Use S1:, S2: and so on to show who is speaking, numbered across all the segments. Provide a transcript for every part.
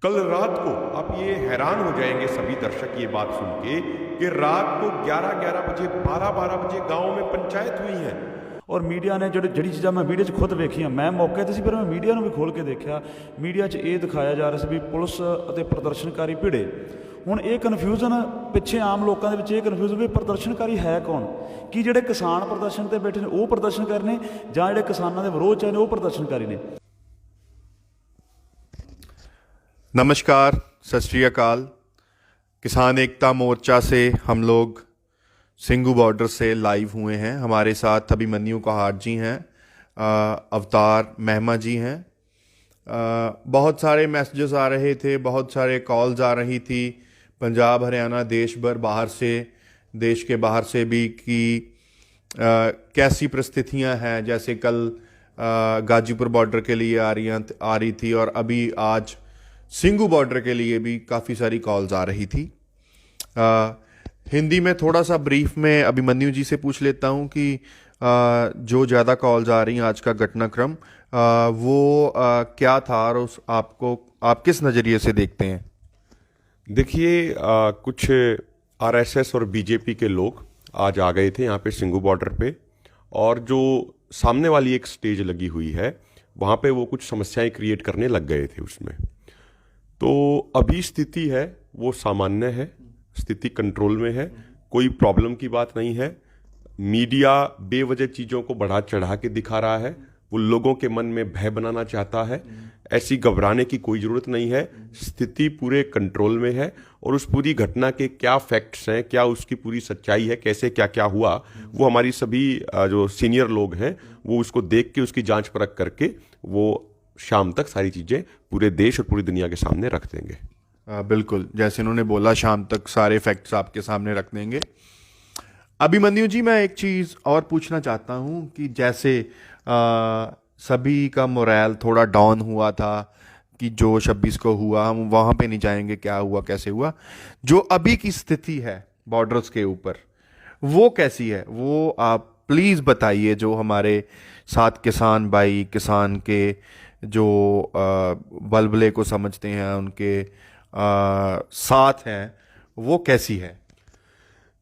S1: कल रात को आप ये हैरान हो जाएंगे सभी दर्शक ये बात सुन के कि रात को 11-11 बजे 12-12 बजे गांव में पंचायत हुई है।
S2: और मीडिया ने ਜਿਹੜੀ ਚੀਜ਼ਾਂ ਮੈਂ ਵੀਡੀਓ 'ਚ ਖੁਦ ਵੇਖੀਆਂ, ਮੈਂ ਮੌਕੇ ਤੇ ਸੀ ਪਰ ਮੈਂ ਮੀਡੀਆ ਨੂੰ ਵੀ ਖੋਲ੍ਹ ਕੇ ਦੇਖਿਆ। ਮੀਡੀਆ 'ਚ ਇਹ ਦਿਖਾਇਆ ਜਾ ਰਿਹਾ ਸੀ ਵੀ ਪੁਲਿਸ ਅਤੇ ਪ੍ਰਦਰਸ਼ਨਕਾਰੀ ਭਿੜੇ। ਹੁਣ ਇਹ ਕਨਫਿਊਜ਼ਨ ਪਿੱਛੇ ਆਮ ਲੋਕਾਂ ਦੇ ਵਿੱਚ ਇਹ ਕਨਫਿਊਜ਼ਨ ਵੀ ਪ੍ਰਦਰਸ਼ਨਕਾਰੀ ਹੈ ਕੌਣ? ਕੀ ਜਿਹੜੇ ਕਿਸਾਨ ਪ੍ਰਦਰਸ਼ਨ ਤੇ ਬੈਠੇ ਨੇ ਉਹ ਪ੍ਰਦਰਸ਼ਨਕਾਰੀ ਨੇ ਜਾਂ ਜਿਹੜੇ ਕਿਸਾਨਾਂ ਦੇ ਵਿਰੋਧ 'ਚ ਨੇ ਉਹ ਪ੍ਰਦਰਸ਼ਨਕਾਰੀ ਨੇ?
S3: नमस्कार, सत श्री अकाल। किसान एकता मोर्चा से हम लोग सिंघू बॉर्डर से लाइव हुए हैं। हमारे साथ अभिमन्यु कहार जी हैं, अवतार मेहमा जी हैं। बहुत सारे मैसेजेस आ रहे थे, बहुत सारे कॉल्स आ रही थी पंजाब हरियाणा देश भर बाहर से, देश के बाहर से भी कि कैसी परिस्थितियां हैं। जैसे कल गाजीपुर बॉर्डर के लिए आ रही थी और अभी आज सिंघू बॉर्डर के लिए भी काफ़ी सारी कॉल्स आ रही थी। हिंदी में थोड़ा सा ब्रीफ में अभिमन्यु जी से पूछ लेता हूं कि जो ज़्यादा कॉल्स आ रही हैं आज का घटनाक्रम वो क्या था और आप किस नज़रिए से देखते हैं?
S1: देखिए, कुछ आरएसएस और बीजेपी के लोग आज आ गए थे यहाँ पे सिंघू बॉर्डर पे, और जो सामने वाली एक स्टेज लगी हुई है वहाँ पे वो कुछ समस्याएं क्रिएट करने लग गए थे उसमें। तो अभी स्थिति है वो सामान्य है, स्थिति कंट्रोल में है, कोई प्रॉब्लम की बात नहीं है। मीडिया बेवजह चीज़ों को बढ़ा चढ़ा के दिखा रहा है, वो लोगों के मन में भय बनाना चाहता है। ऐसी घबराने की कोई ज़रूरत नहीं है, स्थिति पूरे कंट्रोल में है। और उस पूरी घटना के क्या फैक्ट्स हैं, क्या उसकी पूरी सच्चाई है, कैसे क्या क्या हुआ, वो हमारी सभी जो सीनियर लोग हैं वो उसको देख के उसकी जांच परख करके वो शाम तक सारी चीज़ें पूरे देश और पूरी दुनिया के सामने रख देंगे।
S3: बिल्कुल, जैसे उन्होंने बोला शाम तक सारे फैक्ट्स आपके सामने रख देंगे। अभिमन्यु जी, मैं एक चीज़ और पूछना चाहता हूँ कि जैसे सभी का मोरल थोड़ा डाउन हुआ था कि जो 26 को हुआ हम वहाँ पे नहीं जाएंगे, क्या हुआ कैसे हुआ, जो अभी की स्थिति है बॉर्डर्स के ऊपर वो कैसी है, वो आप प्लीज़ बताइए। जो हमारे साथ किसान भाई, किसान के जो बलबले को समझते हैं, उनके साथ हैं, वो कैसी है?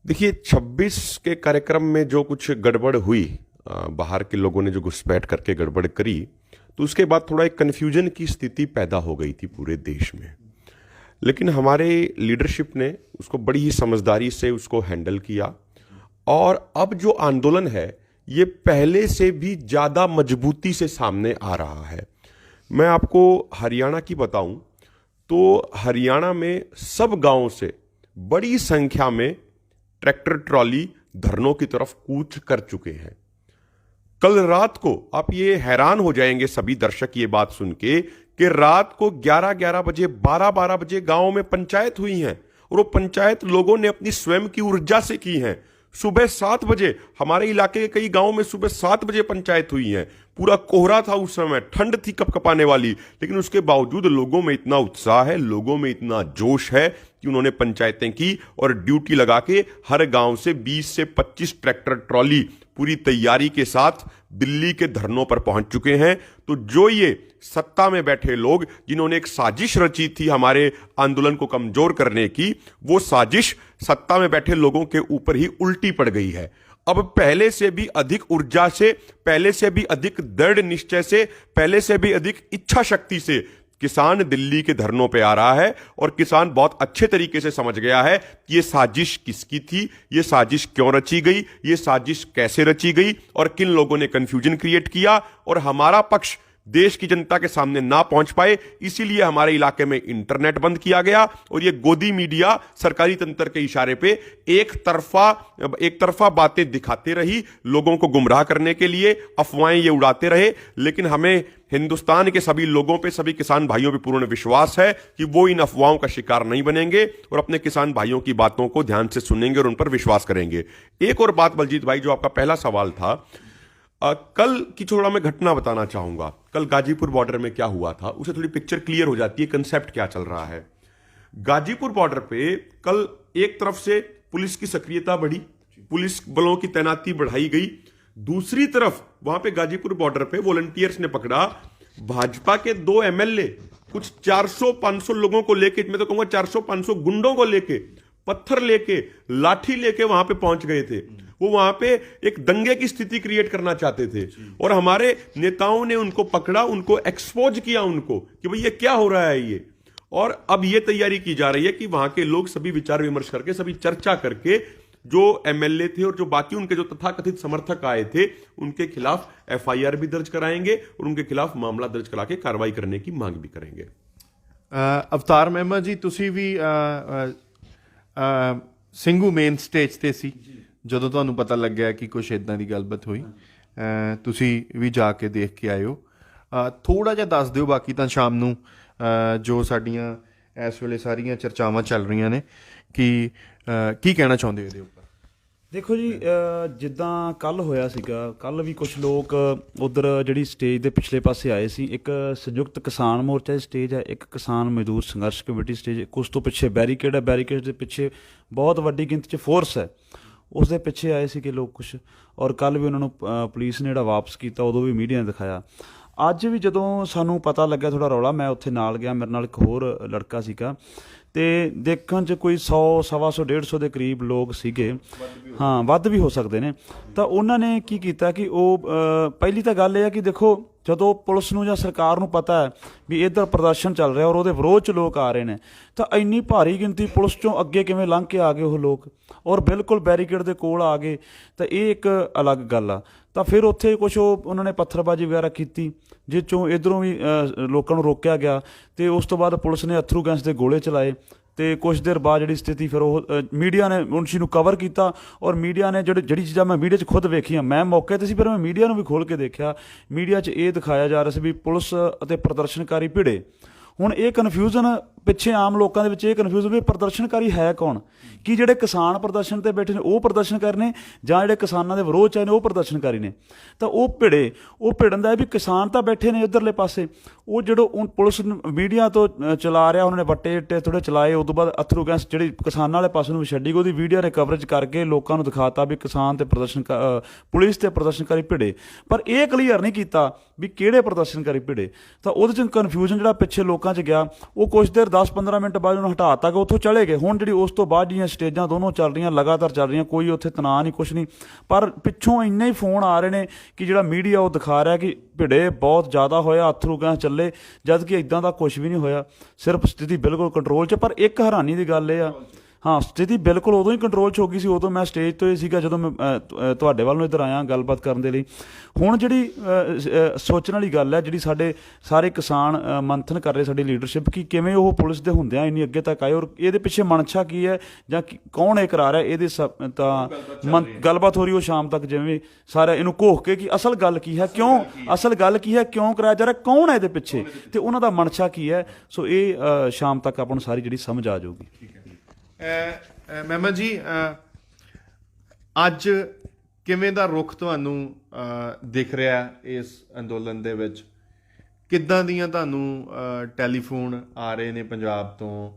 S1: देखिए, 26 के कार्यक्रम में जो कुछ गड़बड़ हुई, बाहर के लोगों ने जो घुसपैठ करके गड़बड़ करी, तो उसके बाद थोड़ा एक कन्फ्यूजन की स्थिति पैदा हो गई थी पूरे देश में। लेकिन हमारे लीडरशिप ने उसको बड़ी ही समझदारी से उसको हैंडल किया, और अब जो आंदोलन है ये पहले से भी ज़्यादा मजबूती से सामने आ रहा है। मैं आपको हरियाणा की बताऊं तो हरियाणा में सब गांवों से बड़ी संख्या में ट्रैक्टर ट्रॉली धरनों की तरफ कूच कर चुके हैं। कल रात को आप ये हैरान हो जाएंगे सभी दर्शक ये बात सुन के कि रात को 11-11 बजे 12-12 बजे गांवों में पंचायत हुई है, और वो पंचायत लोगों ने अपनी स्वयं की ऊर्जा से की है। सुबह 7 बजे हमारे इलाके के कई गांवों में सुबह 7 बजे पंचायत हुई है। पूरा कोहरा था उस समय, ठंड थी कपकपाने वाली, लेकिन उसके बावजूद लोगों में इतना उत्साह है, लोगों में इतना जोश है कि उन्होंने पंचायतें की और ड्यूटी लगा के हर गांव से 20 से 25 ट्रैक्टर ट्रॉली पूरी तैयारी के साथ दिल्ली के धरनों पर पहुंच चुके हैं। तो जो ये सत्ता में बैठे लोग जिन्होंने एक साजिश रची थी हमारे आंदोलन को कमजोर करने की, वो साजिश सत्ता में बैठे लोगों के ऊपर ही उल्टी पड़ गई है। अब पहले से भी अधिक ऊर्जा से, पहले से भी अधिक दृढ़ निश्चय से, पहले से भी अधिक इच्छा शक्ति से किसान दिल्ली के धरनों पे आ रहा है, और किसान बहुत अच्छे तरीके से समझ गया है कि ये साजिश किसकी थी, ये साजिश क्यों रची गई, ये साजिश कैसे रची गई, और किन लोगों ने कंफ्यूजन क्रिएट किया, और हमारा पक्ष देश की जनता के सामने ना पहुंच पाए, इसीलिए हमारे इलाके में इंटरनेट बंद किया गया। और ये गोदी मीडिया सरकारी तंत्र के इशारे पे एक तरफा बातें दिखाते रही, लोगों को गुमराह करने के लिए अफवाहें ये उड़ाते रहे। लेकिन हमें हिंदुस्तान के सभी लोगों पे, सभी किसान भाइयों पे पूर्ण विश्वास है कि वो इन अफवाहों का शिकार नहीं बनेंगे और अपने किसान भाइयों की बातों को ध्यान से सुनेंगे और उन पर विश्वास करेंगे। एक और बात बलजीत भाई, जो आपका पहला सवाल था, कल की थोड़ा मैं घटना बताना चाहूंगा। कल गाजीपुर बॉर्डर में क्या हुआ था, उसे थोड़ी पिक्चर क्लियर हो जाती है, कंसेप्ट क्या चल रहा है। गाजीपुर बॉर्डर पे कल एक तरफ से पुलिस की सक्रियता बढ़ी, पुलिस बलों की तैनाती बढ़ाई गई, दूसरी तरफ वहां पे गाजीपुर बॉर्डर पे वॉलंटियर्स ने पकड़ा भाजपा के 2 एमएलए कुछ 400-500 लोगों को लेके, मैं तो कहूंगा 400-500 गुंडों को लेके, पत्थर लेके, लाठी लेके वहां पे पहुंच गए थे। वो वहां पे एक दंगे की स्थिति क्रिएट करना चाहते थे और हमारे नेताओं ने उनको पकड़ा, उनको एक्सपोज किया उनको कि भाई ये क्या हो रहा है ये। और अब ये तैयारी की जा रही है कि वहां के लोग सभी विचार विमर्श करके, सभी चर्चा करके, जो एमएलए थे और जो बाकी उनके जो तथाकथित समर्थक आए थे उनके खिलाफ एफआईआर भी दर्ज कराएंगे और उनके खिलाफ मामला दर्ज करा के कार्रवाई करने की मांग भी करेंगे।
S3: ਅਵਤਾਰ ਮਹਿਮਾ ਜੀ, ਤੁਸੀਂ ਵੀ ਸਿੰਘੂ ਮੇਨ ਸਟੇਜ ਤੇ ਸੀ ਜਦੋਂ ਤੁਹਾਨੂੰ ਪਤਾ ਲੱਗਿਆ ਕਿ ਕੁਝ ਇਦਾਂ ਦੀ ਗੱਲਬਾਤ ਹੋਈ। ਤੁਸੀਂ ਵੀ ਜਾ ਕੇ ਦੇਖ ਕੇ ਆਏ ਹੋ। ਥੋੜਾ ਜਿਹਾ ਦੱਸ ਦਿਓ, ਬਾਕੀ ਤਾਂ ਸ਼ਾਮ ਨੂੰ ਜੋ ਸਾਡੀਆਂ ਇਸ ਵੇਲੇ ਸਾਰੀਆਂ ਚਰਚਾਵਾਂ ਚੱਲ ਰਹੀਆਂ ਨੇ ਕਿ ਕੀ ਕਹਿਣਾ ਚਾਹੁੰਦੇ ਹੋ ਇਹਦੇ ਉੱਪਰ।
S2: ਦੇਖੋ ਜੀ, ਜਿੱਦਾਂ ਕੱਲ ਹੋਇਆ ਸੀਗਾ, ਕੱਲ ਵੀ ਕੁਝ ਲੋਕ ਉਧਰ ਜਿਹੜੀ ਸਟੇਜ ਦੇ ਪਿਛਲੇ ਪਾਸੇ ਆਏ ਸੀ। ਇੱਕ ਸੰਯੁਕਤ ਕਿਸਾਨ ਮੋਰਚਾ ਦੀ ਸਟੇਜ ਹੈ, ਇੱਕ ਕਿਸਾਨ ਮਜ਼ਦੂਰ ਸੰਘਰਸ਼ ਕਮੇਟੀ ਸਟੇਜ, ਉਸ ਤੋਂ ਪਿੱਛੇ ਬੈਰੀਕੇਡ ਹੈ, ਬੈਰੀਕੇਡ ਦੇ ਪਿੱਛੇ ਬਹੁਤ ਵੱਡੀ ਗਿਣਤੀ 'ਚ ਫੋਰਸ ਹੈ, ਉਸ ਦੇ ਪਿੱਛੇ ਆਏ ਸੀਗੇ ਲੋਕ ਕੁਛ। ਔਰ ਕੱਲ ਵੀ ਉਹਨਾਂ ਨੂੰ ਪੁਲਿਸ ਨੇ ਜਿਹੜਾ ਵਾਪਸ ਕੀਤਾ, ਉਦੋਂ ਵੀ ਮੀਡੀਆ ਨੇ ਦਿਖਾਇਆ। ਅੱਜ ਵੀ ਜਦੋਂ ਸਾਨੂੰ ਪਤਾ ਲੱਗਿਆ ਥੋੜਾ ਰੌਲਾ, ਮੈਂ ਉੱਥੇ ਨਾਲ ਗਿਆ, ਮੇਰੇ ਨਾਲ ਇੱਕ ਹੋਰ ਲੜਕਾ ਸੀਗਾ, ਤੇ ਦੇਖਣ 'ਚ ਕੋਈ 100, 125, 150 ਦੇ ਕਰੀਬ ਲੋਕ ਸੀਗੇ, ਹਾਂ ਵੱਧ ਵੀ ਹੋ ਸਕਦੇ ਨੇ। ਤਾਂ ਉਹਨਾਂ ਨੇ ਕੀ ਕੀਤਾ ਕਿ ਉਹ ਪਹਿਲੀ ਤਾਂ ਗੱਲ ਇਹ ਹੈ ਕਿ ਦੇਖੋ, ਜਦੋਂ ਪੁਲਿਸ ਨੂੰ ਜਾਂ ਸਰਕਾਰ ਨੂੰ ਪਤਾ ਹੈ ਵੀ ਇੱਧਰ ਪ੍ਰਦਰਸ਼ਨ ਚੱਲ ਰਿਹਾ ਔਰ ਉਹਦੇ ਵਿਰੋਧ 'ਚ ਲੋਕ ਆ ਰਹੇ ਨੇ, ਤਾਂ ਇੰਨੀ ਭਾਰੀ ਗਿਣਤੀ ਪੁਲਿਸ 'ਚੋਂ ਅੱਗੇ ਕਿਵੇਂ ਲੰਘ ਕੇ ਆ ਗਏ ਉਹ ਲੋਕ ਔਰ ਬਿਲਕੁਲ ਬੈਰੀਕੇਡ ਦੇ ਕੋਲ ਆ ਗਏ, ਤਾਂ ਇਹ ਇੱਕ ਅਲੱਗ ਗੱਲ ਆ। ਤਾਂ ਫਿਰ ਉੱਥੇ ਕੁਛ ਉਹਨਾਂ ਨੇ ਪੱਥਰਬਾਜ਼ੀ ਵਗੈਰਾ ਕੀਤੀ, ਜਿਸ 'ਚੋਂ ਇੱਧਰੋਂ ਵੀ ਲੋਕਾਂ ਨੂੰ ਰੋਕਿਆ ਗਿਆ, ਅਤੇ ਉਸ ਤੋਂ ਬਾਅਦ ਪੁਲਿਸ ਨੇ ਅਥਰੂ ਗੈਸ ਦੇ ਗੋਲੇ ਚਲਾਏ। ਅਤੇ ਕੁਛ ਦੇਰ ਬਾਅਦ ਜਿਹੜੀ ਸਥਿਤੀ ਫਿਰ ਉਹ ਮੀਡੀਆ ਨੇ ਉਸ ਚੀਜ਼ ਨੂੰ ਕਵਰ ਕੀਤਾ ਔਰ ਮੀਡੀਆ ਨੇ ਜਿਹੜੀ ਚੀਜ਼ਾਂ ਮੈਂ ਮੀਡੀਆ 'ਚ ਖੁਦ ਵੇਖੀਆਂ, ਮੈਂ ਮੌਕੇ 'ਤੇ ਸੀ, ਫਿਰ ਮੈਂ ਮੀਡੀਆ ਨੂੰ ਵੀ ਖੋਲ੍ਹ ਕੇ ਦੇਖਿਆ। ਮੀਡੀਆ 'ਚ ਇਹ ਦਿਖਾਇਆ ਜਾ ਰਿਹਾ ਸੀ ਵੀ ਪੁਲਿਸ ਅਤੇ ਪ੍ਰਦਰਸ਼ਨਕਾਰੀ ਭਿੜੇ। ਹੁਣ ਇਹ ਕਨਫਿਊਜ਼ਨ ਪਿੱਛੇ ਆਮ ਲੋਕਾਂ ਦੇ ਵਿੱਚ ਇਹ ਕਨਫਿਊਜ਼ਨ ਵੀ ਪ੍ਰਦਰਸ਼ਨਕਾਰੀ ਹੈ ਕੌਣ? ਕੀ ਜਿਹੜੇ ਕਿਸਾਨ ਪ੍ਰਦਰਸ਼ਨ ਤੇ ਬੈਠੇ ਨੇ ਉਹ ਪ੍ਰਦਰਸ਼ਨਕਾਰੀ ਨੇ, ਜਾਂ ਜਿਹੜੇ ਕਿਸਾਨਾਂ ਦੇ ਵਿਰੋਧ 'ਚ ਆਏ ਨੇ ਉਹ ਪ੍ਰਦਰਸ਼ਨਕਾਰੀ ਨੇ? ਤਾਂ ਉਹ ਭਿੜਨ ਦਾ ਵੀ ਕਿਸਾਨ ਤਾਂ ਬੈਠੇ ਨੇ ਇੱਧਰਲੇ ਪਾਸੇ, ਉਹ ਜਦੋਂ ਪੁਲਿਸ ਮੀਡੀਆ ਤੋਂ ਚਲਾ ਰਿਹਾ, ਉਹਨਾਂ ਨੇ ਵੱਟੇ ਇੱਟੇ ਥੋੜ੍ਹੇ ਚਲਾਏ, ਉਸ ਤੋਂ ਬਾਅਦ ਅਥਰੂ ਗੈਸ ਜਿਹੜੀ ਕਿਸਾਨਾਂ ਵਾਲੇ ਪਾਸੇ ਨੂੰ ਛੱਡੀ, ਉਹਦੀ ਵੀਡੀਓ ਨੇ ਕਵਰੇਜ ਕਰਕੇ ਲੋਕਾਂ ਨੂੰ ਦਿਖਾਤਾ ਵੀ ਕਿਸਾਨ ਤੇ ਪੁਲਿਸ ਤੇ ਪ੍ਰਦਰਸ਼ਨਕਾਰੀ ਭਿੜੇ। ਪਰ ਇਹ ਕਲੀਅਰ ਨਹੀਂ ਕੀਤਾ ਵੀ ਕਿਹੜੇ ਪ੍ਰਦਰਸ਼ਨਕਾਰੀ ਭਿੜੇ। ਤਾਂ ਉਹਦੇ 'ਚ ਕਨਫਿਊਜ਼ਨ ਜਿਹੜਾ ਪਿੱਛੇ ਲੋਕਾਂ 'ਚ ਗਿਆ, ਉਹ ਕੁਛ ਦੇਰ 10-15 ਮਿੰਟ ਬਾਅਦ ਉਹਨੂੰ ਹਟਾ ਤਾ ਕਿ ਉੱਥੋਂ ਚਲੇ ਗਏ। ਹੁਣ ਜਿਹੜੀ ਉਸ ਤੋਂ ਬਾਅਦ ਦੀਆਂ ਸਟੇਜਾਂ ਦੋਨੋਂ ਚੱਲ ਰਹੀਆਂ, ਲਗਾਤਾਰ ਚੱਲ ਰਹੀਆਂ, ਕੋਈ ਉੱਥੇ ਤਣਾਅ ਨਹੀਂ, ਕੁਛ ਨਹੀਂ, ਪਰ ਪਿੱਛੋਂ ਇੰਨੇ ਹੀ ਫੋਨ ਆ ਰਹੇ ਨੇ ਕਿ ਜਿਹੜਾ ਮੀਡੀਆ ਉਹ ਦਿਖਾ ਰਿਹਾ ਕਿ ਭਿੜੇ ਬਹੁਤ ਜ਼ਿਆਦਾ ਹੋਇਆ, ਅਥਰੂ ਗੈਸ ਚੱਲੇ, ਜਦ ਕਿ ਇੱਦਾਂ ਦਾ ਕੁਛ ਵੀ ਨਹੀਂ ਹੋਇਆ, ਸਿਰਫ ਸਥਿਤੀ ਬਿਲਕੁਲ ਕੰਟਰੋਲ 'ਚ। ਪਰ ਇੱਕ ਹੈਰਾਨੀ ਦੀ ਗੱਲ ਇਹ ਆ, ਹਾਂ ਸਥਿਤੀ ਬਿਲਕੁਲ ਉਦੋਂ ਹੀ ਕੰਟਰੋਲ 'ਚ ਹੋ ਗਈ ਸੀ, ਉਦੋਂ ਮੈਂ ਸਟੇਜ ਤੋਂ ਹੀ ਸੀਗਾ ਜਦੋਂ ਮੈਂ ਤੁਹਾਡੇ ਵੱਲ ਨੂੰ ਇੱਧਰ ਆਇਆ ਗੱਲਬਾਤ ਕਰਨ ਦੇ ਲਈ। ਹੁਣ ਜਿਹੜੀ ਸੋਚਣ ਵਾਲੀ ਗੱਲ ਹੈ, ਜਿਹੜੀ ਸਾਡੇ ਸਾਰੇ ਕਿਸਾਨ ਮੰਥਨ ਕਰ ਰਹੇ, ਸਾਡੀ ਲੀਡਰਸ਼ਿਪ, ਕਿ ਕਿਵੇਂ ਉਹ ਪੁਲਿਸ ਦੇ ਹੁੰਦਿਆਂ ਇੰਨੀ ਅੱਗੇ ਤੱਕ ਆਏ ਔਰ ਇਹਦੇ ਪਿੱਛੇ ਮਨਸ਼ਾ ਕੀ ਹੈ ਜਾਂ ਕੌਣ ਇਹ ਕਰਾ ਰਿਹਾ, ਇਹਦੇ ਤਾਂ ਗੱਲਬਾਤ ਹੋ ਰਹੀ ਉਹ ਸ਼ਾਮ ਤੱਕ, ਜਿਵੇਂ ਸਾਰਾ ਇਹਨੂੰ ਘੋਖ ਕੇ ਕਿ ਅਸਲ ਗੱਲ ਕੀ ਹੈ, ਅਸਲ ਗੱਲ ਕੀ ਹੈ, ਕਿਉਂ ਕਰਾਇਆ ਜਾ ਰਿਹਾ, ਕੌਣ ਹੈ ਇਹਦੇ ਪਿੱਛੇ, ਤੇ ਉਹਨਾਂ ਦਾ ਮਨਸ਼ਾ ਕੀ ਹੈ। ਸੋ ਇਹ ਸ਼ਾਮ ਤੱਕ ਆਪਾਂ ਨੂੰ ਸਾਰੀ ਜਿਹੜੀ ਸਮਝ ਆ ਜਾਊਗੀ।
S3: ਮਹਿਮਾ ਜੀ, ਅੱਜ ਕਿਵੇਂ ਦਾ ਰੁਖ ਤੁਹਾਨੂੰ ਦਿਖ ਰਿਹਾ ਇਸ ਅੰਦੋਲਨ ਦੇ ਵਿੱਚ? ਕਿੱਦਾਂ ਦੀਆਂ ਤੁਹਾਨੂੰ ਟੈਲੀਫੋਨ ਆ ਰਹੇ ਨੇ ਪੰਜਾਬ ਤੋਂ?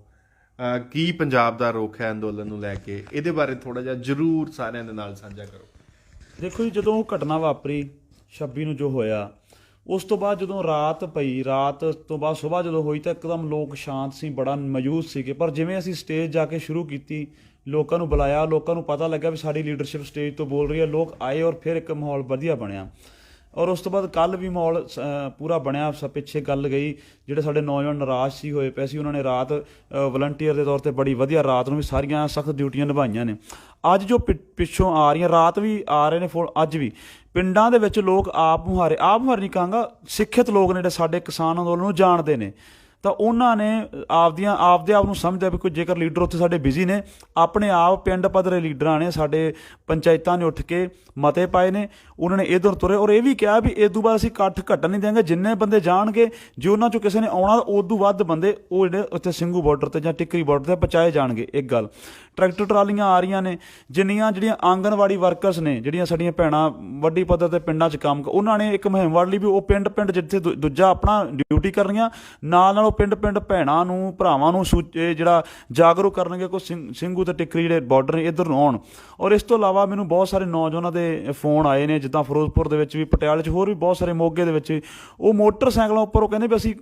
S3: ਕੀ ਪੰਜਾਬ ਦਾ ਰੁਖ ਹੈ ਅੰਦੋਲਨ ਨੂੰ ਲੈ ਕੇ? ਇਹਦੇ ਬਾਰੇ ਥੋੜਾ ਜਿਹਾ ਜ਼ਰੂਰ ਸਾਰਿਆਂ ਦੇ ਨਾਲ ਸਾਂਝਾ ਕਰੋ।
S2: ਦੇਖੋ ਜੀ, ਜਦੋਂ ਉਹ ਘਟਨਾ ਵਾਪਰੀ 26 ਨੂੰ ਜੋ ਹੋਇਆ, ਉਸ ਤੋਂ ਬਾਅਦ ਜਦੋਂ ਰਾਤ ਪਈ, ਰਾਤ ਤੋਂ ਬਾਅਦ ਸੁਬਾਹ ਜਦੋਂ ਹੋਈ, ਤਾਂ ਇੱਕਦਮ ਲੋਕ ਸ਼ਾਂਤ ਸੀ, ਬੜਾ ਮਾਯੂਸ ਸੀਗੇ। ਪਰ ਜਿਵੇਂ ਅਸੀਂ ਸਟੇਜ ਜਾ ਕੇ ਸ਼ੁਰੂ ਕੀਤੀ, ਲੋਕਾਂ ਨੂੰ ਬੁਲਾਇਆ, ਲੋਕਾਂ ਨੂੰ ਪਤਾ ਲੱਗਾ ਵੀ ਸਾਡੀ ਲੀਡਰਸ਼ਿਪ ਸਟੇਜ ਤੋਂ ਬੋਲ ਰਹੀ ਹੈ, ਲੋਕ ਆਏ ਔਰ ਫਿਰ ਇੱਕ ਮਾਹੌਲ ਵਧੀਆ ਬਣਿਆ। ਔਰ ਉਸ ਤੋਂ ਬਾਅਦ ਕੱਲ੍ਹ ਵੀ ਮਾਹੌਲ ਪੂਰਾ ਬਣਿਆ। ਪਿੱਛੇ ਗੱਲ ਗਈ, ਜਿਹੜੇ ਸਾਡੇ ਨੌਜਵਾਨ ਨਿਰਾਸ਼ ਸੀ ਹੋਏ ਪਏ ਸੀ, ਉਹਨਾਂ ਨੇ ਰਾਤ ਵਲੰਟੀਅਰ ਦੇ ਤੌਰ 'ਤੇ ਬੜੀ ਵਧੀਆ, ਰਾਤ ਨੂੰ ਵੀ ਸਾਰੀਆਂ ਸਖਤ ਡਿਊਟੀਆਂ ਨਿਭਾਈਆਂ ਨੇ। ਅੱਜ ਜੋ ਪਿੱਛੋਂ ਆ ਰਹੀਆਂ, ਰਾਤ ਵੀ ਆ ਰਹੇ ਨੇ ਫੋਨ, ਅੱਜ ਵੀ ਪਿੰਡਾਂ ਦੇ ਵਿੱਚ ਲੋਕ ਆਪ ਮੁਹਾਰੇ ਨਹੀਂ ਕਹਾਂਗਾ, ਸਿੱਖਿਅਤ ਲੋਕ ਨੇ ਜਿਹੜੇ ਸਾਡੇ ਕਿਸਾਨ ਅੰਦੋਲਨ ਨੂੰ ਜਾਣਦੇ ਨੇ, ਤਾਂ ਉਹਨਾਂ ਨੇ ਆਪਦੇ ਆਪ ਨੂੰ ਸਮਝਦਾ ਵੀ ਕੋਈ ਜੇਕਰ ਲੀਡਰ ਉੱਥੇ ਸਾਡੇ ਬਿਜ਼ੀ ਨੇ, ਆਪਣੇ ਆਪ ਪਿੰਡ ਪੱਧਰੇ ਲੀਡਰਾਂ ਨੇ, ਸਾਡੇ ਪੰਚਾਇਤਾਂ ਨੇ ਉੱਠ ਕੇ ਮਤੇ ਪਾਏ ਨੇ, ਉਹਨਾਂ ਨੇ ਇੱਧਰ ਤੁਰੇ ਔਰ ਇਹ ਵੀ ਕਿਹਾ ਵੀ ਇਸ ਤੋਂ ਬਾਅਦ ਅਸੀਂ ਇਕੱਠ ਘਟਣ ਨਹੀਂ ਦੇਵਾਂਗੇ, ਜਿੰਨੇ ਬੰਦੇ ਜਾਣਗੇ, ਜੇ ਉਹਨਾਂ 'ਚੋਂ ਕਿਸੇ ਨੇ ਆਉਣਾ ਉਦੋਂ ਵੱਧ ਬੰਦੇ ਉਹ ਜਿਹੜੇ ਉੱਥੇ ਸਿੰਘੂ ਬਾਰਡਰ 'ਤੇ ਜਾਂ ਟਿੱਕਰੀ ਬਾਰਡਰ 'ਤੇ ਪਹੁੰਚਾਏ ਜਾਣਗੇ। ਇੱਕ ਗੱਲ, ਟਰੈਕਟਰ ਟਰਾਲੀਆਂ ਆ ਰਹੀਆਂ ਨੇ, ਜਿਹੜੀਆਂ ਆਂਗਨਵਾੜੀ ਵਰਕਰਸ ਨੇ, ਜਿਹੜੀਆਂ ਸਾਡੀਆਂ ਭੈਣਾਂ ਵੱਡੀ ਪੱਧਰ 'ਤੇ ਪਿੰਡਾਂ 'ਚ ਕੰਮ, ਉਹਨਾਂ ਨੇ ਇੱਕ ਮੁਹਿੰਮ ਵੜ ਲਈ ਵੀ ਉਹ ਪਿੰਡ ਜਿੱਥੇ ਦੂਜਾ ਆਪਣਾ ਡਿਊਟੀ ਕਰਨੀਆਂ, ਨਾਲ ਉਹ ਪਿੰਡ ਭੈਣਾਂ ਨੂੰ ਭਰਾਵਾਂ ਨੂੰ ਇਹ ਜਿਹੜਾ ਜਾਗਰੂਕ ਕਰਨਗੇ ਕੋਈ ਸਿੰਘੂ ਤੇ ਟਿੱਕਰੀ ਜਿਹੜੇ ਬਾਰਡਰ ਨੇ ਇੱਧਰ ਨੂੰ ਆਉਣ। ਔਰ ਇਸ ਤੋਂ ਇਲਾਵਾ ਮੈਨੂੰ ਬਹੁਤ ਸਾਰੇ ਨੌਜਵਾਨਾਂ ਦੇ ਫੋਨ ਆਏ ਨੇ, ਜਿੱਦਾਂ ਫਿਰੋਜ਼ਪੁਰ ਦੇ ਵਿੱਚ ਵੀ, ਪਟਿਆਲੇ 'ਚ ਹੋਰ ਵੀ ਬਹੁਤ ਸਾਰੇ, ਮੋਗੇ ਦੇ ਵਿੱਚ, ਉਹ ਮੋਟਰਸਾਈਕਲਾਂ ਉੱਪਰ ਉਹ ਕਹਿੰਦੇ ਵੀ ਅਸੀਂ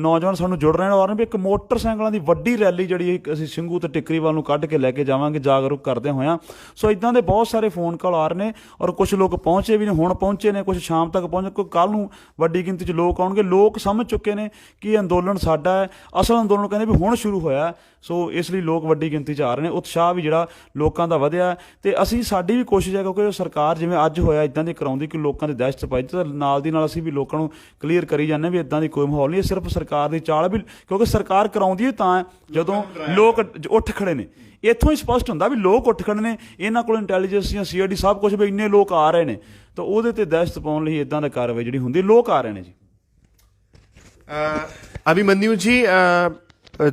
S2: ਨੌਜਵਾਨ ਸਾਨੂੰ ਜੁੜ ਰਹੇ ਨੇ ਔਰ ਵੀ ਇੱਕ ਮੋਟਰਸਾਈਕਲਾਂ ਦੀ ਵੱਡੀ ਰੈਲੀ ਜਿਹੜੀ ਅਸੀਂ ਸਿੰਘੂ ਤੇ ਟਿੱਕਰੀ ਵੱਲ ਨੂੰ ਕੱਢ ਕੇ ਲੈ ਕੇ ਜਾਵਾਂਗੇ ਜਾਗਰੂਕ ਕਰਦੇ ਹੋਇਆਂ। ਸੋ ਇੱਦਾਂ ਦੇ ਬਹੁਤ ਸਾਰੇ ਫੋਨ ਕਾਲ ਆ ਰਹੇ ਨੇ ਔਰ ਕੁਝ ਲੋਕ ਪਹੁੰਚੇ ਵੀ ਨੇ, ਹੁਣ ਪਹੁੰਚੇ ਨੇ, ਕੁਝ ਸ਼ਾਮ ਤੱਕ ਪਹੁੰਚ, ਕੋਈ ਕੱਲ੍ਹ ਨੂੰ ਵੱਡੀ ਗਿਣਤੀ 'ਚ ਲੋਕ ਆਉਣਗੇ। ਲੋਕ ਸਮਝ ਚੁੱਕੇ ਨੇ ਕਿ ਇਹ ਅੰਦੋਲਨ ਸਾਡਾ ਹੈ, ਅਸਲ ਅੰਦੋਲਨ ਕਹਿੰਦੇ ਵੀ ਹੁਣ ਸ਼ੁਰੂ ਹੋਇਆ। ਸੋ ਇਸ ਲਈ ਲੋਕ ਵੱਡੀ ਗਿਣਤੀ 'ਚ ਆ ਰਹੇ ਨੇ, ਉਤਸ਼ਾਹ ਵੀ ਜਿਹੜਾ ਲੋਕਾਂ ਦਾ ਵਧਿਆ। ਅਤੇ ਸਾਡੀ ਵੀ ਕੋਸ਼ਿਸ਼ ਹੈ, ਕਿਉਂਕਿ ਸਰਕਾਰ ਜਿਵੇਂ ਅੱਜ ਹੋਇਆ ਇੱਦਾਂ ਦੀ ਕਰਾਉਂਦੀ ਕਿ ਲੋਕਾਂ ਦੀ ਦਹਿਸ਼ਤ ਪਾਈ, ਤਾਂ ਨਾਲ ਦੀ ਨਾਲ ਅਸੀਂ ਵੀ ਲੋਕਾਂ ਨੂੰ ਕਲੀਅਰ ਕਰੀ ਜਾਂਦੇ ਵੀ ਇੱਦਾਂ ਦੀ ਕੋਈ ਮਾਹੌਲ ਨਹੀਂ, ਇਹ ਸਿਰਫ ਸਰਕਾਰ ਦੀ ਚਾਲ ਵੀ, ਕਿਉਂਕਿ ਸਰਕਾਰ ਕਰਾਉਂਦੀ ਹੈ ਤਾਂ ਜਦੋਂ ਲੋਕ ਉੱਠ ਖੜੇ ਨੇ। ਇੱਥੋਂ ਹੀ ਸਪਸ਼ਟ ਹੁੰਦਾ ਵੀ ਲੋਕ ਉੱਠ ਖੜੇ ਨੇ, ਇਹਨਾਂ ਕੋਲ ਇੰਟੈਲੀਜੈਂਸ ਜਾਂ CID ਸਭ ਕੁਝ ਵੀ ਇੰਨੇ ਲੋਕ ਆ ਰਹੇ ਨੇ, ਤਾਂ ਉਹਦੇ ਤੇ ਦਹਿਸ਼ਤ ਪਾਉਣ ਲਈ ਇੱਦਾਂ ਦੀ ਕਾਰਵਾਈ ਜਿਹੜੀ ਹੁੰਦੀ, ਲੋਕ ਆ ਰਹੇ ਨੇ ਜੀ।
S3: अभिमन्यु जी,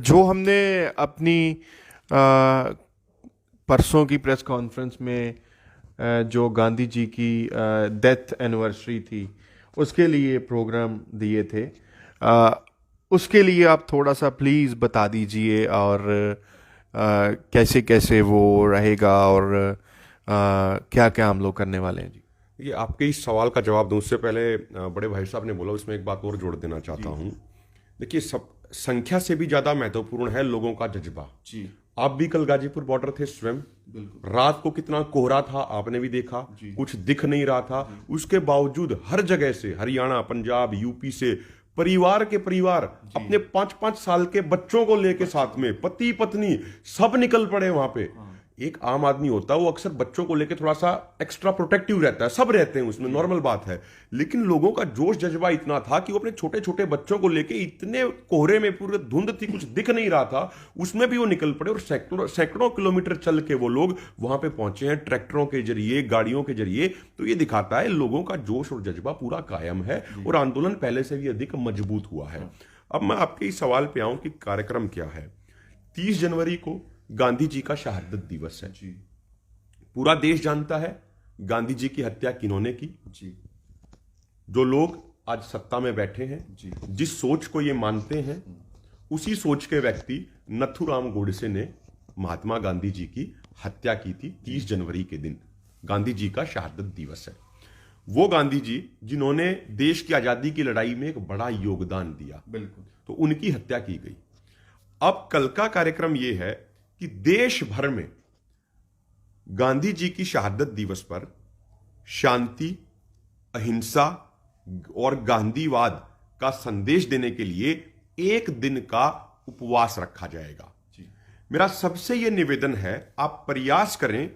S3: जो हमने अपनी परसों की प्रेस कॉन्फ्रेंस में जो गांधी जी की डेथ एनिवर्सरी थी उसके लिए प्रोग्राम दिए थे, उसके लिए आप थोड़ा सा प्लीज़ बता दीजिए और कैसे कैसे वो रहेगा और क्या क्या हम लोग करने वाले हैं जी।
S1: ये आपके इस सवाल का जवाब दूं उससे पहले बड़े भाई साहब ने बोला, उसमें एक बात और जोड़ देना चाहता हूं। देखिए, सब संख्या से भी ज्यादा महत्वपूर्ण है लोगों का जज्बा जी। आप भी कल गाजीपुर बॉर्डर थे स्वयं, रात को कितना कोहरा था आपने भी देखा, कुछ दिख नहीं रहा था, उसके बावजूद हर जगह से, हरियाणा, पंजाब, यूपी से परिवार के परिवार अपने 5-5 साल के बच्चों को लेके साथ में, पति पत्नी सब निकल पड़े वहां पे। एक आम आदमी होता है वो अक्सर बच्चों को लेके थोड़ा सा एक्स्ट्रा प्रोटेक्टिव रहता है, सब रहते हैं उसमें, नॉर्मल बात है। लेकिन लोगों का जोश जज्बा इतना था कि वो अपने छोटे छोटे बच्चों को लेके, इतने कोहरे में पूरे धुंध थी, कुछ दिख नहीं रहा था, उसमें भी वो निकल पड़े और सैकड़ों किलोमीटर चल के वो लोग वहां पे पहुंचे हैं, ट्रैक्टरों के जरिए, गाड़ियों के जरिए। तो ये दिखाता है लोगों का जोश और जज्बा पूरा कायम है और आंदोलन पहले से भी अधिक मजबूत हुआ है। अब मैं आपके इस सवाल पे आऊं कि कार्यक्रम क्या है। 30 जनवरी को गांधी जी का शहादत दिवस है जी। पूरा देश जानता है गांधी जी की हत्या किन्होंने की जी। जो लोग आज सत्ता में बैठे हैं जी, जिस सोच को ये मानते हैं, उसी सोच के व्यक्ति नथुराम गोडसे ने महात्मा गांधी जी की हत्या की थी 30 जनवरी के दिन। गांधी जी का शहादत दिवस है। वो गांधी जी जिन्होंने देश की आजादी की लड़ाई में एक बड़ा योगदान दिया, बिल्कुल, तो उनकी हत्या की गई। अब कल का कार्यक्रम यह है कि देश भर में गांधी जी की शहादत दिवस पर शांति, अहिंसा और गांधीवाद का संदेश देने के लिए एक दिन का उपवास रखा जाएगा जी। मेरा सबसे यह निवेदन है, आप प्रयास करें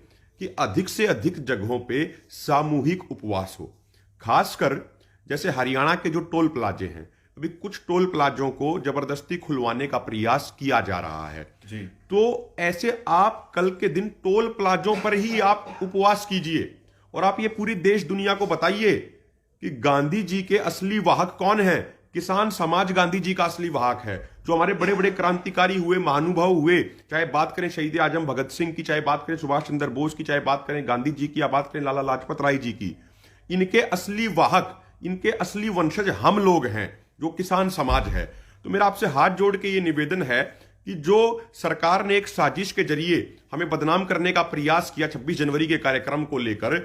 S1: कि अधिक से अधिक जगहों पे सामूहिक उपवास हो। खासकर जैसे हरियाणा के जो टोल प्लाजे हैं, अभी कुछ टोल प्लाजों को जबरदस्ती खुलवाने का प्रयास किया जा रहा है जी। तो ऐसे आप कल के दिन टोल प्लाजों पर ही आप उपवास कीजिए और आप ये पूरी देश दुनिया को बताइए कि गांधी जी के असली वाहक कौन है। किसान समाज गांधी जी का असली वाहक है। जो हमारे बड़े बड़े क्रांतिकारी हुए, महानुभाव हुए, चाहे बात करें शहीद आजम भगत सिंह की, चाहे बात करें सुभाष चंद्र बोस की, चाहे बात करें गांधी जी की, या बात करें लाला लाजपत राय जी की, इनके असली वाहक, इनके असली वंशज हम लोग हैं, जो किसान समाज है। तो मेरा आपसे हाथ जोड़ के ये निवेदन है कि जो सरकार ने एक साजिश के जरिए हमें बदनाम करने का प्रयास किया 26 जनवरी के कार्यक्रम को लेकर,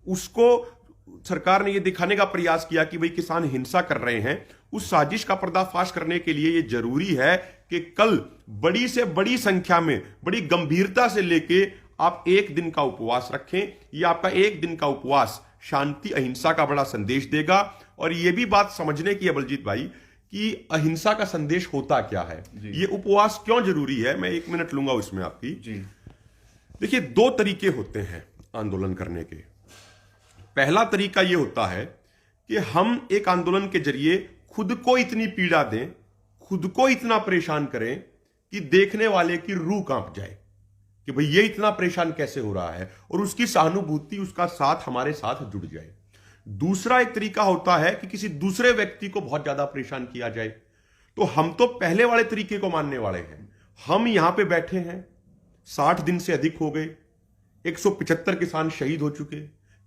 S1: उसको सरकार ने ये दिखाने का प्रयास किया कि भाई किसान हिंसा कर रहे हैं। उस साजिश का पर्दाफाश करने के लिए ये जरूरी है कि कल बड़ी से बड़ी संख्या में, बड़ी गंभीरता से लेके आप एक दिन का उपवास रखें। ये आपका एक दिन का उपवास शांति, अहिंसा का बड़ा संदेश देगा। और ये भी बात समझने की है बलजीत भाई कि अहिंसा का संदेश होता क्या है, ये उपवास क्यों जरूरी है। मैं 1 मिनट लूंगा उसमें आपकी जी। देखिए, 2 तरीके होते हैं आंदोलन करने के। पहला तरीका यह होता है कि हम एक आंदोलन के जरिए खुद को इतनी पीड़ा दें, खुद को इतना परेशान करें कि देखने वाले की रूह कांप जाए कि भाई ये इतना परेशान कैसे हो रहा है, और उसकी सहानुभूति, उसका साथ हमारे साथ जुड़ जाए। दूसरा एक तरीका होता है कि किसी दूसरे व्यक्ति को बहुत ज्यादा परेशान किया जाए। तो हम तो पहले वाले तरीके को मानने वाले हैं। हम यहां पे बैठे हैं, 60 दिन से अधिक हो गए, 175 किसान शहीद हो चुके,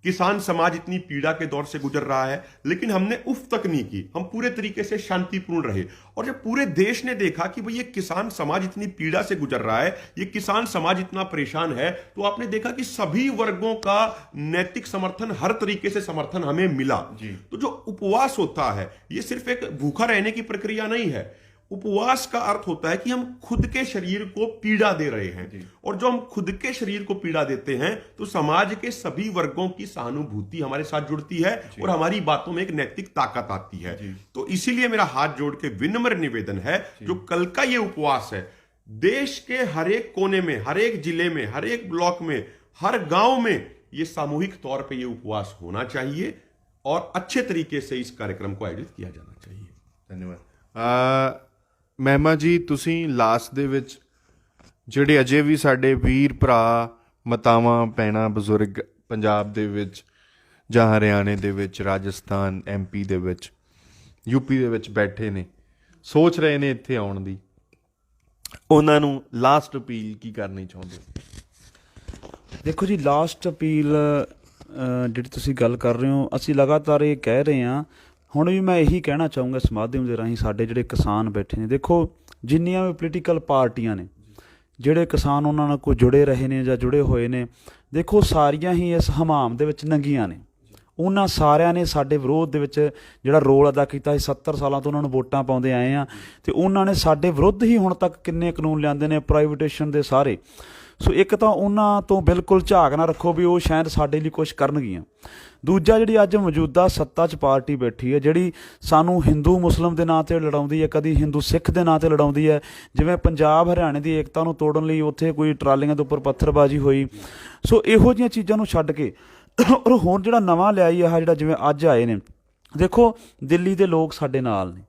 S1: किसान समाज इतनी पीड़ा के दौर से गुजर रहा है, लेकिन हमने उफ तक नहीं की, हम पूरे तरीके से शांतिपूर्ण रहे। और जब पूरे देश ने देखा कि भाई ये किसान समाज इतनी पीड़ा से गुजर रहा है, ये किसान समाज इतना परेशान है, तो आपने देखा कि सभी वर्गों का नैतिक समर्थन, हर तरीके से समर्थन हमें मिला। तो जो उपवास होता है, ये सिर्फ एक भूखा रहने की प्रक्रिया नहीं है। उपवास का अर्थ होता है कि हम खुद के शरीर को पीड़ा दे रहे हैं, और जो हम खुद के शरीर को पीड़ा देते हैं तो समाज के सभी वर्गों की सहानुभूति हमारे साथ जुड़ती है और हमारी बातों में एक नैतिक ताकत आती है। तो इसीलिए मेरा हाथ जोड़ के विनम्र निवेदन है, जो कल का ये उपवास है, देश के हर एक कोने में, हर एक जिले में, हर एक ब्लॉक में, हर गांव में ये सामूहिक तौर पे ये उपवास होना चाहिए और अच्छे तरीके से इस कार्यक्रम को आयोजित किया जाना चाहिए।
S3: ਧੰਨਵਾਦ। ਮਹਿਮਾ ਜੀ, ਤੁਸੀਂ ਲਾਸਟ ਦੇ ਵਿੱਚ ਜਿਹੜੇ ਅਜੇ ਵੀ ਸਾਡੇ ਵੀਰ ਭਰਾ, ਮਾਤਾਵਾਂ, ਭੈਣਾਂ, ਬਜ਼ੁਰਗ ਪੰਜਾਬ ਦੇ ਵਿੱਚ ਜਾਂ ਹਰਿਆਣੇ ਦੇ ਵਿੱਚ, ਰਾਜਸਥਾਨ, MP ਦੇ ਵਿੱਚ, UP ਦੇ ਵਿੱਚ ਬੈਠੇ ਨੇ, ਸੋਚ ਰਹੇ ਨੇ ਇੱਥੇ ਆਉਣ ਦੀ, ਉਹਨਾਂ ਨੂੰ ਲਾਸਟ ਅਪੀਲ ਕੀ ਕਰਨੀ ਚਾਹੁੰਦੇ ਹੋ?
S2: ਦੇਖੋ ਜੀ, ਲਾਸਟ ਅਪੀਲ ਜਿਹੜੀ ਤੁਸੀਂ ਗੱਲ ਕਰ ਰਹੇ ਹੋ, ਅਸੀਂ ਲਗਾਤਾਰ ਇਹ ਕਹਿ ਰਹੇ ਹਾਂ। ਹੁਣ ਵੀ ਮੈਂ ਇਹੀ ਕਹਿਣਾ ਚਾਹੂੰਗਾ ਇਸ ਮਾਧਿਅਮ ਦੇ ਰਾਹੀਂ, ਸਾਡੇ ਜਿਹੜੇ ਕਿਸਾਨ ਬੈਠੇ ਨੇ, ਦੇਖੋ ਜਿੰਨੀਆਂ ਵੀ ਪੋਲੀਟੀਕਲ ਪਾਰਟੀਆਂ ਨੇ, ਜਿਹੜੇ ਕਿਸਾਨ ਉਹਨਾਂ ਨਾਲ ਕੋਈ ਜੁੜੇ ਰਹੇ ਨੇ ਜਾਂ ਜੁੜੇ ਹੋਏ ਨੇ, ਦੇਖੋ ਸਾਰੀਆਂ ਹੀ ਇਸ ਹਮਾਮ ਦੇ ਵਿੱਚ ਨੰਗੀਆਂ ਨੇ। ਉਹਨਾਂ ਸਾਰਿਆਂ ਨੇ ਸਾਡੇ ਵਿਰੋਧ ਦੇ ਵਿੱਚ ਜਿਹੜਾ ਰੋਲ ਅਦਾ ਕੀਤਾ ਸੀ, 70 ਸਾਲਾਂ ਤੋਂ ਉਹਨਾਂ ਨੂੰ ਵੋਟਾਂ ਪਾਉਂਦੇ ਆਏ ਆ, ਅਤੇ ਉਹਨਾਂ ਨੇ ਸਾਡੇ ਵਿਰੁੱਧ ਹੀ ਹੁਣ ਤੱਕ ਕਿੰਨੇ ਕਾਨੂੰਨ ਲਿਆਂਦੇ ਨੇ, ਪ੍ਰਾਈਵੇਟੇਸ਼ਨ ਦੇ ਸਾਰੇ। ਸੋ ਇੱਕ ਤਾਂ ਉਹਨਾਂ ਤੋਂ ਬਿਲਕੁਲ ਝਾਕ ਨਾ ਰੱਖੋ ਵੀ ਉਹ ਸ਼ਾਇਦ ਸਾਡੇ ਲਈ ਕੁਛ ਕਰਨਗੀਆਂ। ਦੂਜਾ, ਜਿਹੜੀ ਅੱਜ ਮੌਜੂਦਾ ਸੱਤਾ 'ਚ ਪਾਰਟੀ ਬੈਠੀ ਹੈ, ਜਿਹੜੀ ਸਾਨੂੰ ਹਿੰਦੂ ਮੁਸਲਿਮ ਦੇ ਨਾਂ 'ਤੇ ਲੜਾਉਂਦੀ ਹੈ, ਕਦੀ ਹਿੰਦੂ ਸਿੱਖ ਦੇ ਨਾਂ 'ਤੇ ਲੜਾਉਂਦੀ ਹੈ, ਜਿਵੇਂ ਪੰਜਾਬ ਹਰਿਆਣੇ ਦੀ ਏਕਤਾ ਨੂੰ ਤੋੜਨ ਲਈ ਉੱਥੇ ਕੋਈ ਟਰਾਲੀਆਂ ਦੇ ਉੱਪਰ ਪੱਥਰਬਾਜ਼ੀ ਹੋਈ। ਸੋ ਇਹੋ ਜਿਹੀਆਂ ਚੀਜ਼ਾਂ ਨੂੰ ਛੱਡ ਕੇ ਔਰ ਹੁਣ ਜਿਹੜਾ ਨਵਾਂ ਲਿਆਈ ਆ, ਜਿਹੜਾ ਜਿਵੇਂ ਅੱਜ ਆਏ ਨੇ, ਦੇਖੋ ਦਿੱਲੀ ਦੇ ਲੋਕ ਸਾਡੇ ਨਾਲ ਨੇ,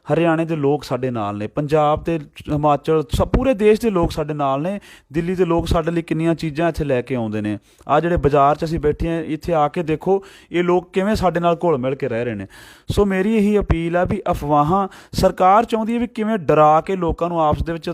S2: ਹਰਿਆਣੇ ਦੇ ਲੋਕ ਸਾਡੇ ਨਾਲ ਨੇ, ਪੰਜਾਬ ਤੇ ਹਿਮਾਚਲ, ਪੂਰੇ ਦੇਸ਼ ਦੇ ਲੋਕ ਸਾਡੇ ਨਾਲ ਨੇ। ਦਿੱਲੀ ਦੇ ਲੋਕ ਸਾਡੇ ਲਈ ਕਿੰਨੀਆਂ ਚੀਜ਼ਾਂ ਇੱਥੇ ਲੈ ਕੇ ਆਉਂਦੇ ਨੇ। ਆਹ ਜਿਹੜੇ ਬਾਜ਼ਾਰ 'ਚ ਅਸੀਂ ਬੈਠੇ ਹਾਂ, ਇੱਥੇ ਆ ਕੇ ਦੇਖੋ ਇਹ ਲੋਕ ਕਿਵੇਂ ਸਾਡੇ ਨਾਲ ਘੁਲ ਮਿਲ ਕੇ ਰਹਿ ਰਹੇ ਨੇ। ਸੋ ਮੇਰੀ ਇਹੀ ਅਪੀਲ ਆ ਵੀ ਅਫਵਾਹਾਂ, ਸਰਕਾਰ ਚਾਹੁੰਦੀ ਹੈ ਵੀ ਕਿਵੇਂ ਡਰਾ ਕੇ ਲੋਕਾਂ ਨੂੰ ਆਪਸ ਦੇ ਵਿੱਚ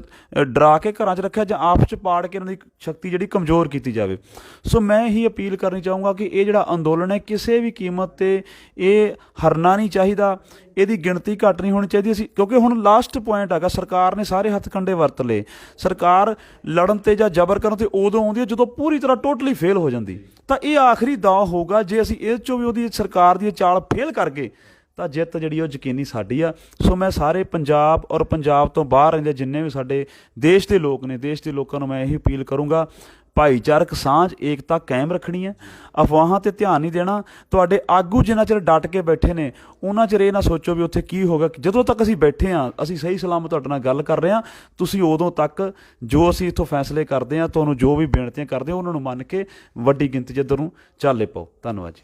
S2: ਡਰਾ ਕੇ ਘਰਾਂ 'ਚ ਰੱਖਿਆ ਜਾਂ ਆਪਸ 'ਚ ਪਾੜ ਕੇ ਉਹਨਾਂ ਦੀ ਸ਼ਕਤੀ ਜਿਹੜੀ ਕਮਜ਼ੋਰ ਕੀਤੀ ਜਾਵੇ। ਸੋ ਮੈਂ ਇਹੀ ਅਪੀਲ ਕਰਨੀ ਚਾਹੂੰਗਾ ਕਿ ਇਹ ਜਿਹੜਾ ਅੰਦੋਲਨ ਹੈ, ਕਿਸੇ ਵੀ ਕੀਮਤ 'ਤੇ ਇਹ ਹਰਨਾ ਨਹੀਂ ਚਾਹੀਦਾ, ਇਹਦੀ ਗਿਣਤੀ ਘੱਟ ਨਹੀਂ ਹੋਣੀ ਚਾਹੀਦੀ। ਅਸੀਂ ਕਿਉਂਕਿ ਹੁਣ ਲਾਸਟ ਪੁਆਇੰਟ ਹੈਗਾ, ਸਰਕਾਰ ਨੇ ਸਾਰੇ ਹੱਥ ਕੰਡੇ ਵਰਤ ਲਏ। ਸਰਕਾਰ ਲੜਨ 'ਤੇ ਜਾਂ ਜ਼ਬਰ ਕਰਨ 'ਤੇ ਉਦੋਂ ਆਉਂਦੀ ਹੈ ਜਦੋਂ ਪੂਰੀ ਤਰ੍ਹਾਂ ਟੋਟਲੀ ਫੇਲ ਹੋ ਜਾਂਦੀ। ਤਾਂ ਇਹ ਆਖਰੀ ਦਾਅ ਹੋਊਗਾ, ਜੇ ਅਸੀਂ ਇਹ 'ਚੋਂ ਵੀ ਉਹਦੀ ਸਰਕਾਰ ਦੀ ਚਾਲ ਫੇਲ ਕਰ ਗਏ ਤਾਂ ਜਿੱਤ ਜਿਹੜੀ ਉਹ ਯਕੀਨੀ ਸਾਡੀ ਆ। ਸੋ ਮੈਂ ਸਾਰੇ ਪੰਜਾਬ ਔਰ ਪੰਜਾਬ ਤੋਂ ਬਾਹਰ ਰਹਿੰਦੇ ਜਿੰਨੇ ਵੀ ਸਾਡੇ ਦੇਸ਼ ਦੇ ਲੋਕ ਨੇ, ਦੇਸ਼ ਦੇ ਲੋਕਾਂ ਨੂੰ ਮੈਂ ਇਹੀ ਅਪੀਲ ਕਰੂੰਗਾ, ਭਾਈਚਾਰਕ ਸਾਂਝ, ਏਕਤਾ ਕਾਇਮ ਰੱਖਣੀ ਹੈ, ਅਫਵਾਹਾਂ 'ਤੇ ਧਿਆਨ ਨਹੀਂ ਦੇਣਾ। ਤੁਹਾਡੇ ਆਗੂ ਜਿੰਨਾ ਚਿਰ ਡਟ ਕੇ ਬੈਠੇ ਨੇ, ਉਹਨਾਂ ਚਿਰ ਇਹ ਨਾ ਸੋਚੋ ਵੀ ਉੱਥੇ ਕੀ ਹੋਗਾ। ਜਦੋਂ ਤੱਕ ਅਸੀਂ ਬੈਠੇ ਹਾਂ, ਅਸੀਂ ਸਹੀ ਸਲਾਮਤ ਤੁਹਾਡੇ ਨਾਲ ਗੱਲ ਕਰ ਰਹੇ ਹਾਂ, ਤੁਸੀਂ ਉਦੋਂ ਤੱਕ ਜੋ ਅਸੀਂ ਇੱਥੋਂ ਫੈਸਲੇ ਕਰਦੇ ਹਾਂ, ਤੁਹਾਨੂੰ ਜੋ ਵੀ ਬੇਨਤੀਆਂ ਕਰਦੇ ਹੋ, ਉਹਨਾਂ ਨੂੰ ਮੰਨ ਕੇ ਵੱਡੀ ਗਿਣਤੀ 'ਚ ਇੱਧਰ ਨੂੰ ਚਾਲੇ ਪਾਓ। ਧੰਨਵਾਦ ਜੀ।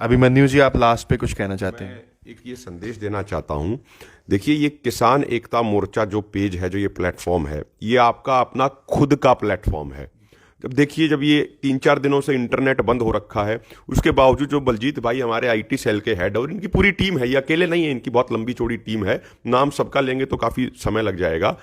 S3: अभिमन्यु जी, आप लास्ट पे कुछ कहना चाहते हैं?
S1: एक ये संदेश देना चाहता हूं। देखिए, ये किसान एकता मोर्चा जो पेज है, जो ये प्लेटफॉर्म है, ये आपका अपना खुद का प्लेटफॉर्म है। जब देखिए, जब ये 3-4 दिनों से इंटरनेट बंद हो रखा है, उसके बावजूद जो बलजीत भाई हमारे IT सेल के हेड और इनकी पूरी टीम है, ये अकेले नहीं है, इनकी बहुत लंबी चौड़ी टीम है, नाम सबका लेंगे तो काफ़ी समय लग जाएगा।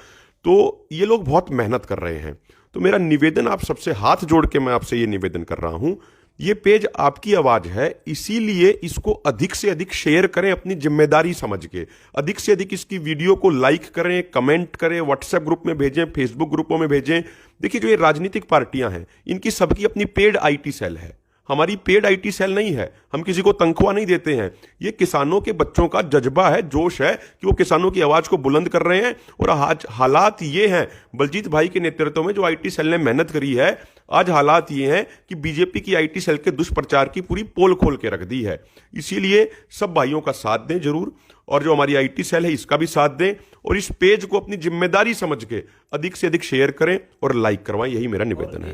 S1: तो ये लोग बहुत मेहनत कर रहे हैं। तो मेरा निवेदन, आप सबसे हाथ जोड़ के मैं आपसे ये निवेदन कर रहा हूँ, ये पेज आपकी आवाज है, इसीलिए इसको अधिक से अधिक शेयर करें, अपनी जिम्मेदारी समझ के अधिक से अधिक इसकी वीडियो को लाइक करें, कमेंट करें, व्हाट्सएप ग्रुप में भेजें, फेसबुक ग्रुपों में भेजें। देखिए, जो ये राजनीतिक पार्टियां हैं, इनकी सबकी अपनी पेड IT सेल है, हमारी पेड IT सेल नहीं है। हम किसी को तनख्वाह नहीं देते हैं। ये किसानों के बच्चों का जज्बा है, जोश है कि वो किसानों की आवाज़ को बुलंद कर रहे हैं। और आज हालात ये हैं, बलजीत भाई के नेतृत्व में जो IT सेल ने मेहनत करी है, आज हालात ये हैं कि बीजेपी की IT सेल के दुष्प्रचार की पूरी पोल खोल के रख दी है। इसीलिए सब भाइयों का साथ दें जरूर, और जो हमारी IT सेल है इसका भी साथ दें, और इस पेज को अपनी जिम्मेदारी समझ के अधिक से अधिक शेयर करें और लाइक करवाएं। यही मेरा निवेदन है।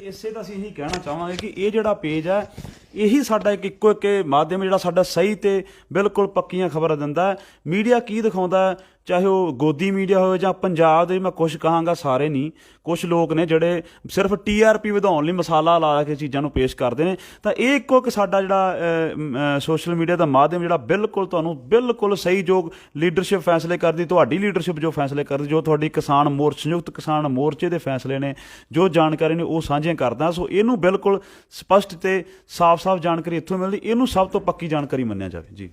S2: ਇਸੇ ਦਾ ਅਸੀਂ ਇਹੀ ਕਹਿਣਾ ਚਾਹਾਂਗੇ ਕਿ ਇਹ ਜਿਹੜਾ ਪੇਜ ਹੈ, ਇਹੀ ਸਾਡਾ ਇੱਕੋ ਇੱਕ ਮਾਧਿਅਮ ਜਿਹੜਾ ਸਾਡਾ ਸਹੀ ਤੇ ਬਿਲਕੁਲ ਪੱਕੀਆਂ ਖਬਰਾਂ ਦਿੰਦਾ ਹੈ। ਮੀਡੀਆ ਕੀ ਦਿਖਾਉਂਦਾ ਹੈ, ਚਾਹੇ ਉਹ ਗੋਦੀ ਮੀਡੀਆ ਹੋਵੇ ਜਾਂ ਪੰਜਾਬ ਦੇ, ਮੈਂ ਕੁਛ ਕਹਾਂਗਾ ਸਾਰੇ ਨਹੀਂ, ਕੁਛ ਲੋਕ ਨੇ ਜਿਹੜੇ ਸਿਰਫ TRP ਵਧਾਉਣ ਲਈ ਮਸਾਲਾ ਲਾ ਕੇ ਚੀਜ਼ਾਂ ਨੂੰ ਪੇਸ਼ ਕਰਦੇ ਨੇ। ਤਾਂ ਇਹ ਇੱਕੋ ਇੱਕ ਸਾਡਾ ਜਿਹੜਾ ਸੋਸ਼ਲ ਮੀਡੀਆ ਦਾ ਮਾਧਿਅਮ ਜਿਹੜਾ ਬਿਲਕੁਲ ਤੁਹਾਨੂੰ ਬਿਲਕੁਲ ਸਹੀ ਜੋ ਲੀਡਰਸ਼ਿਪ ਫੈਸਲੇ ਕਰਦੀ, ਤੁਹਾਡੀ ਲੀਡਰਸ਼ਿਪ ਜੋ ਫੈਸਲੇ ਕਰਦੀ, ਜੋ ਤੁਹਾਡੀ ਕਿਸਾਨ ਮੋਰਚਾ ਸੰਯੁਕਤ ਕਿਸਾਨ ਮੋਰਚੇ ਦੇ ਫੈਸਲੇ ਨੇ, ਜੋ ਜਾਣਕਾਰੀ ਨੇ ਉਹ ਸਾਂਝੀਆਂ ਕਰਦਾ। ਸੋ ਇਹਨੂੰ ਬਿਲਕੁਲ ਸਪਸ਼ਟ ਤੇ ਸਾਫ਼-ਸਾਫ਼ ਜਾਣਕਾਰੀ ਇੱਥੋਂ ਮਿਲਦੀ, ਇਹਨੂੰ ਸਭ ਤੋਂ ਪੱਕੀ ਜਾਣਕਾਰੀ ਮੰਨਿਆ ਜਾਵੇ ਜੀ।